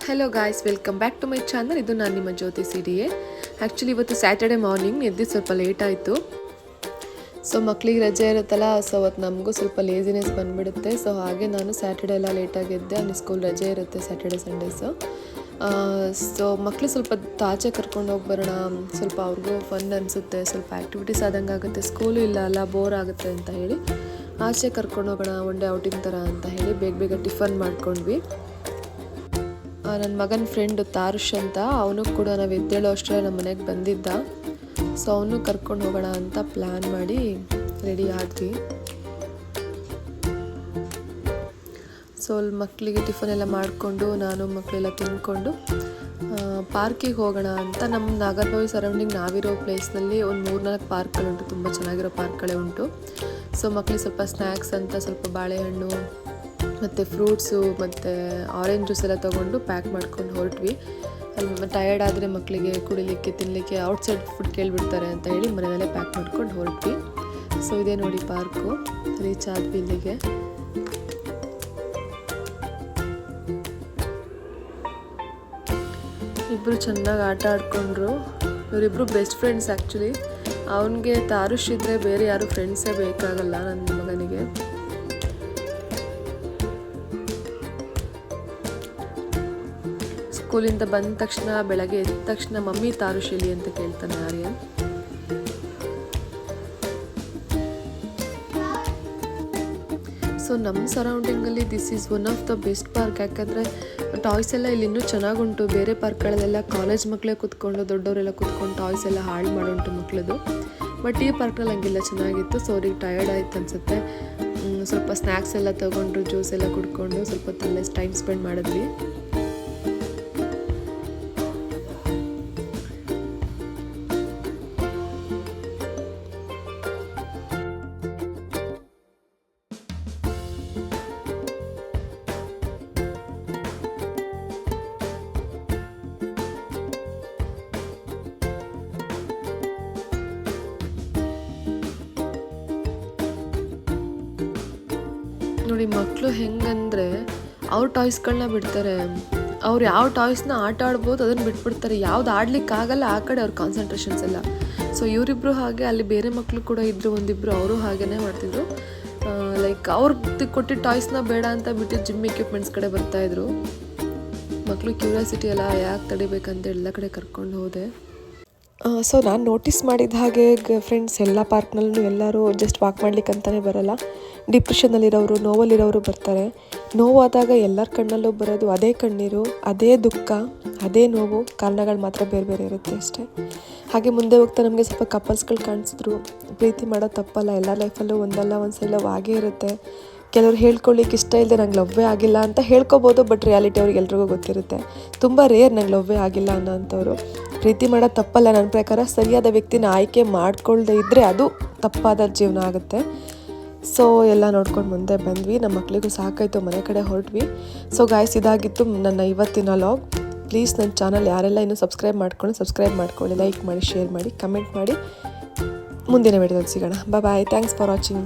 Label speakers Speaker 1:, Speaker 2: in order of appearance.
Speaker 1: Hello guys, welcome back to my channel. ಇದು ನಾನು ನಿಮ್ಮ ಜ್ಯೋತಿ CDA. ಆ್ಯಕ್ಚುಲಿ ಇವತ್ತು ಸ್ಯಾಟರ್ಡೆ ಮಾರ್ನಿಂಗ್ ಎದ್ದು ಸ್ವಲ್ಪ ಲೇಟ್ ಆಯಿತು. ಸೊ ಮಕ್ಕಳಿಗೆ ರಜೆ ಇರುತ್ತಲ್ಲ, ಸೊ ಅವತ್ತು ನಮಗೂ ಸ್ವಲ್ಪ ಲೇಸಿನೆಸ್ ಬಂದುಬಿಡುತ್ತೆ. ಸೊ ಹಾಗೆ ನಾನು ಸ್ಯಾಟರ್ಡೆ ಎಲ್ಲ ಲೇಟಾಗಿ ಎದ್ದೆ. ಅಲ್ಲಿ ಸ್ಕೂಲ್ ರಜೆ ಇರುತ್ತೆ ಸ್ಯಾಟರ್ಡೆ ಸಂಡೇಸು. ಸೊ ಮಕ್ಕಳು ಸ್ವಲ್ಪ ಆಚೆ ಕರ್ಕೊಂಡು ಹೋಗಿ ಬರೋಣ, ಸ್ವಲ್ಪ ಅವ್ರಿಗೂ ಫನ್ ಅನಿಸುತ್ತೆ, ಸ್ವಲ್ಪ ಆ್ಯಕ್ಟಿವಿಟೀಸ್ ಆದಂಗೆ ಆಗುತ್ತೆ. ಸ್ಕೂಲು ಇಲ್ಲ ಅಲ್ಲ, ಬೋರ್ ಆಗುತ್ತೆ ಅಂತ ಹೇಳಿ ಆಚೆ ಕರ್ಕೊಂಡು ಹೋಗೋಣ, ಒನ್ ಡೇ ಔಟಿಂಗ್ ಥರ ಅಂತ ಹೇಳಿ ಬೇಗ ಟಿಫನ್ ಮಾಡ್ಕೊಂಡ್ವಿ. ನನ್ನ ಮಗನ ಫ್ರೆಂಡು ತಾರುಷ್ ಅಂತ, ಅವನು ಕೂಡ ನಾವು ಎದ್ದೇಳೋ ಅಷ್ಟೇ ನಮ್ಮ ಮನೆಗೆ ಬಂದಿದ್ದ. ಸೊ ಅವನು ಕರ್ಕೊಂಡು ಹೋಗೋಣ ಅಂತ ಪ್ಲ್ಯಾನ್ ಮಾಡಿ ರೆಡಿ ಆದ್ವಿ. ಸೊ ಅಲ್ಲಿ ಮಕ್ಕಳಿಗೆ ಟಿಫನ್ ಎಲ್ಲ ಮಾಡಿಕೊಂಡು ನಾನು ಮಕ್ಕಳೆಲ್ಲ ತಿಂದ್ಕೊಂಡು ಪಾರ್ಕಿಗೆ ಹೋಗೋಣ ಅಂತ. ನಮ್ಮ ನಾಗರಬಾವಿ ಸರೌಂಡಿಂಗ್ ನಾವಿರೋ ಪ್ಲೇಸ್ನಲ್ಲಿ ಒಂದು 3-4 ಪಾರ್ಕ್ಗಳುಂಟು, ತುಂಬ ಚೆನ್ನಾಗಿರೋ ಪಾರ್ಕ್ಗಳೇ ಉಂಟು. ಸೊ ಮಕ್ಕಳಿಗೆ ಸ್ವಲ್ಪ ಸ್ನ್ಯಾಕ್ಸ್ ಅಂತ ಸ್ವಲ್ಪ ಬಾಳೆಹಣ್ಣು ಮತ್ತು ಫ್ರೂಟ್ಸು ಮತ್ತು ಆರೆಂಜ್ ಜ್ಯೂಸ್ ಎಲ್ಲ ತೊಗೊಂಡು ಪ್ಯಾಕ್ ಮಾಡ್ಕೊಂಡು ಹೊರಟ್ವಿ. ಅಲ್ಲಿ ಟಯರ್ಡ್ ಆದರೆ ಮಕ್ಕಳಿಗೆ ಕುಡಿಲಿಕ್ಕೆ ತಿನ್ನಲಿಕ್ಕೆ ಔಟ್ಸೈಡ್ ಫುಡ್ ಕೇಳಿಬಿಡ್ತಾರೆ ಅಂತ ಹೇಳಿ ಮನೆಯಲ್ಲೇ ಪ್ಯಾಕ್ ಮಾಡ್ಕೊಂಡು ಹೊರಟ್ವಿ. ಸೊ ಇದೇ ನೋಡಿ ಪಾರ್ಕು, ರೀಚ್ ಆದ್ವಿ ಇಲ್ಲಿಗೆ. ಇಬ್ಬರು ಚೆನ್ನಾಗಿ ಆಟ ಆಡ್ಕೊಂಡ್ರು. ಇವರಿಬ್ಬರು ಬೆಸ್ಟ್ ಫ್ರೆಂಡ್ಸ್ ಆ್ಯಕ್ಚುಲಿ. ಅವನಿಗೆ ತಾರುಷ್ ಇದ್ದರೆ ಬೇರೆ ಯಾರು ಫ್ರೆಂಡ್ಸೇ ಬೇಕಾಗಲ್ಲ ನನ್ನ ಮಗನಿಗೆ. ಸ್ಕೂಲಿಂದ ಬಂದ ತಕ್ಷಣ, ಬೆಳಗ್ಗೆ ಎದ್ದ ತಕ್ಷಣ ಮಮ್ಮಿ ತಾರುಷ್ ಎಲ್ಲಿ ಅಂತ ಕೇಳ್ತಾನೆ ಆರ್ಯನ್. ಸೊ ನಮ್ಮ ಸರೌಂಡಿಂಗಲ್ಲಿ this is one of the best park. ಯಾಕಂದರೆ ಟಾಯ್ಸ್ ಎಲ್ಲ ಇಲ್ಲಿ ಇನ್ನೂ ಚೆನ್ನಾಗುಂಟು. ಬೇರೆ ಪಾರ್ಕ್ಗಳಲ್ಲೆಲ್ಲ ಕಾಲೇಜ್ ಮಕ್ಕಳೇ ಕೂತ್ಕೊಂಡು, ದೊಡ್ಡವರೆಲ್ಲ ಕೂತ್ಕೊಂಡು ಟಾಯ್ಸ್ ಎಲ್ಲ ಹಾಳು ಮಾಡುಂಟು ಮಕ್ಕಳದು. ಬಟ್ ಈ ಪಾರ್ಕ್ನಲ್ಲಿ ಹಂಗಿಲ್ಲ, ಚೆನ್ನಾಗಿತ್ತು. ಸೊ ಅವ್ರಿಗೆ ಟಯರ್ಡ್ ಆಯ್ತು ಅನಿಸುತ್ತೆ. ಸ್ವಲ್ಪ ಸ್ನ್ಯಾಕ್ಸ್ ಎಲ್ಲ ತೊಗೊಂಡ್ರು, ಜ್ಯೂಸ್ ಎಲ್ಲ ಕುಡ್ಕೊಂಡು ಸ್ವಲ್ಪ ತಲ್ಲೇ ಟೈಮ್ ಸ್ಪೆಂಡ್ ಮಾಡಿದ್ವಿ. ನೋಡಿ ಮಕ್ಕಳು ಹೆಂಗಂದರೆ ಅವ್ರ ಟಾಯ್ಸ್ಗಳನ್ನ ಬಿಡ್ತಾರೆ. ಅವ್ರು ಯಾವ ಟಾಯ್ಸ್ನ ಆಟ ಆಡ್ಬೋದು ಅದನ್ನು ಬಿಟ್ಬಿಡ್ತಾರೆ. ಯಾವ್ದು ಆಡ್ಲಿಕ್ಕಾಗಲ್ಲ ಆ ಕಡೆ ಅವ್ರ ಕಾನ್ಸಂಟ್ರೇಷನ್ಸ್ ಎಲ್ಲ. ಸೊ ಇವರಿಬ್ಬರು ಹಾಗೆ, ಅಲ್ಲಿ ಬೇರೆ ಮಕ್ಕಳು ಕೂಡ ಇದ್ದರು, ಒಂದಿಬ್ಬರು ಅವರು ಹಾಗೇ ಮಾಡ್ತಿದ್ರು. ಲೈಕ್ ಅವ್ರು ಕೊಟ್ಟಿದ್ದ ಟಾಯ್ಸ್ನ ಬೇಡ ಅಂತ ಬಿಟ್ಟು ಜಿಮ್ ಎಕ್ವಿಪ್ಮೆಂಟ್ಸ್ ಕಡೆ ಬರ್ತಾಯಿದ್ರು. ಮಕ್ಕಳು ಕ್ಯೂರಿಯಾಸಿಟಿ ಎಲ್ಲ ಯಾಕೆ ತಡಿಬೇಕಂತ ಎಲ್ಲ ಕಡೆ ಕರ್ಕೊಂಡು ಹೋದೆ. ಸೊ ನಾನು ನೋಟಿಸ್ ಮಾಡಿದ ಹಾಗೆ ಫ್ರೆಂಡ್ಸ್, ಎಲ್ಲ ಪಾರ್ಕ್ನಲ್ಲೂ ಎಲ್ಲರೂ ಜಸ್ಟ್ ವಾಕ್ ಮಾಡ್ಲಿಕ್ಕೆ ಅಂತಲೇ ಬರೋಲ್ಲ. ಡಿಪ್ರೆಷನ್ನಲ್ಲಿರೋರು, ನೋವಲ್ಲಿರೋರು ಬರ್ತಾರೆ. ನೋವಾದಾಗ ಎಲ್ಲರ ಕಣ್ಣಲ್ಲೂ ಬರೋದು ಅದೇ ಕಣ್ಣೀರು, ಅದೇ ದುಃಖ, ಅದೇ ನೋವು. ಕಾರಣಗಳು ಮಾತ್ರ ಬೇರೆ ಇರುತ್ತೆ ಅಷ್ಟೇ. ಹಾಗೆ ಮುಂದೆ ಹೋಗ್ತಾ ನಮಗೆ ಸ್ವಲ್ಪ ಕಪಲ್ಸ್ಗಳು ಕಾಣಿಸಿದ್ರು. ಪ್ರೀತಿ ಮಾಡೋದು ತಪ್ಪಲ್ಲ, ಎಲ್ಲ ಲೈಫಲ್ಲೂ ಒಂದಲ್ಲ ಒಂದು ಸಲ ಲವ್ ಆಗೇ ಇರುತ್ತೆ. ಕೆಲವ್ರು ಹೇಳ್ಕೊಳ್ಳಿಕ್ಕೆ ಇಷ್ಟ ಇಲ್ಲದೆ ನಂಗೆ ಲವ್ವೇ ಆಗಿಲ್ಲ ಅಂತ ಹೇಳ್ಕೊಬೋದು. ಬಟ್ ರಿಯಾಲಿಟಿ ಅವ್ರಿಗೆ ಎಲ್ರಿಗೂ ಗೊತ್ತಿರುತ್ತೆ. ತುಂಬ ರೇರ್ ನಂಗೆ ಲವ್ವೇ ಆಗಿಲ್ಲ ಅನ್ನೋಂಥವ್ರು. ಪ್ರೀತಿ ಮಾಡೋದು ತಪ್ಪಲ್ಲ ನನ್ನ ಪ್ರಕಾರ. ಸರಿಯಾದ ವ್ಯಕ್ತಿನ ಆಯ್ಕೆ ಮಾಡ್ಕೊಳ್ದೇ ಇದ್ದರೆ ಅದು ತಪ್ಪಾದ ಜೀವನ ಆಗುತ್ತೆ. ಸೊ ಎಲ್ಲ ನೋಡ್ಕೊಂಡು ಮುಂದೆ ಬಂದ್ವಿ. ನಮ್ಮ ಮಕ್ಕಳಿಗೂ ಸಾಕಾಯಿತು, ಮನೆ ಕಡೆ ಹೊರಟ್ವಿ. ಸೊ ಗಾಯ್ಸ್, ಇದಾಗಿತ್ತು ನನ್ನ ಇವತ್ತಿನ ವ್ಲಾಗ್. ಪ್ಲೀಸ್ ನನ್ನ ಚಾನಲ್ ಯಾರೆಲ್ಲ ಇನ್ನೂ ಸಬ್ಸ್ಕ್ರೈಬ್ ಮಾಡ್ಕೊಳ್ಳಿ, ಲೈಕ್ ಮಾಡಿ, ಶೇರ್ ಮಾಡಿ, ಕಮೆಂಟ್ ಮಾಡಿ. ಮುಂದಿನ ವಿಡಿಯೋದಲ್ಲಿ ಸಿಗೋಣ. ಬಾಯ್. Thanks for watching.